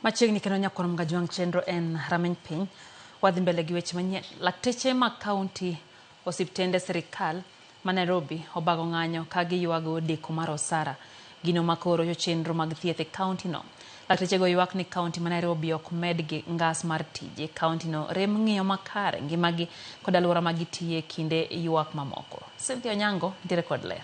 Machiegni kendo nyakoro mga juang chenro en rameny piny wadhi mbele gi weche manyien. Lakteche mag kaunti osiptende sirikal ma Nairobi obago ng'anyo ka giywago deko mar osara gino makoro chenro mag thieth e kaunti no. Lakteche go ywak ni kaunti ma Nairobi ok med gi ngas mar tije. Kaunti no rem ng'iyo makare ngimagi kod alwora ma gitiye kinde ywak mamoko. Cynthia Onyango nitiere kod ler.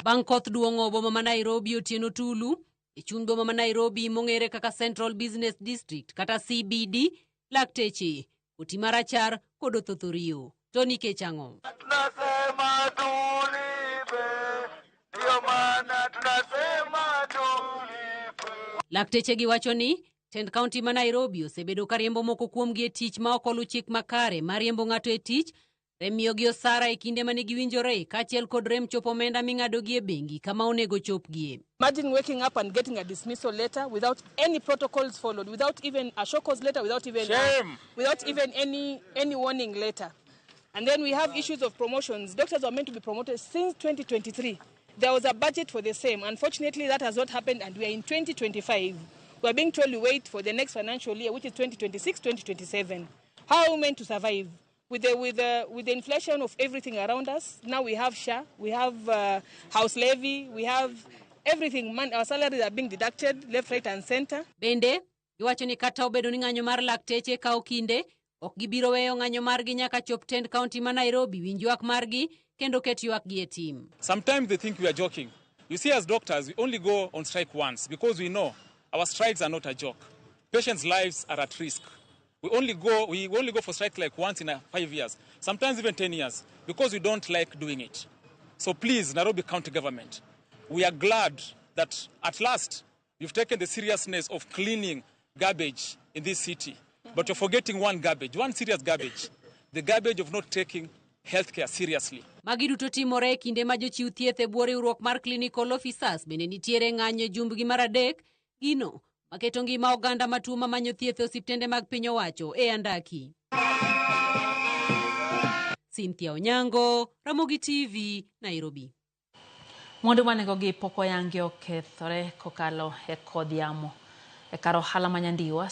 Bang' koth duong'o boma ma Nairobi otieno tulu, e chuny boma ma Nairobi mong'ere kaka Central Business District kata CBD, lakteche, koti marachar kod othothorio. To nikech ang'o? Lakteche giwacho ni tend kaunti ma Nairobi osebedo ka riembo moko kuomgi e tich ma ok oluw chik makare mar riembo ng'ato e tich, rem miyogi osara e kinde mane giwinjore kaachiel kod rem chopo omenda ming'adogi e bengi kama onego chopgie. Imagine waking up and getting a dismissal letter without any protocols followed, without even a show cause letter, without even any warning letter. And then we have issues of promotions. Doctors were meant to be promoted since 2023. There was a budget for the same. Unfortunately, that has not happened, and we are in 2025. We are being told to wait for the next financial year, which is 2026-2027. How are we meant to survive? With the inflation of everything around us, now we have SHA, we have house levy, we have everything. Our salaries are being deducted left, right, and center. Bende, iwacho ni kata obedo ni ng'anyo mar lakteche kao kinde, ok gibiro weyo ng'anyo margi nyaka chop tend kaunti ma Nairobi winj ywak margi kendo ket ywakgi e tim. Sometimes they think we are joking. You see, as doctors, we only go on strike once because we know our strikes are not a joke. Patients' lives are at risk. We only go for strike like once in 5 years, sometimes even 10 years, because we don't like doing it. So please, Nairobi County government, we are glad that at last you've taken the seriousness of cleaning garbage in this city. But you're forgetting one serious garbage, the garbage of not taking healthcare seriously. Magi duto timore e kinde ma jochiw thieth e bwo riwruok mar clinical officers bende nitiere ng'anyo jumbgi mar adek, gino maketo ngima oganda matuo mamanyo thieth e osiptende mag piny owacho e andaki. Cynthia Onyango, Ramogi TV, Nairobi. Mwandu manego gi pok oyangi okethore kokalo e kodh yamo e kar ohala ma Nyandiwa.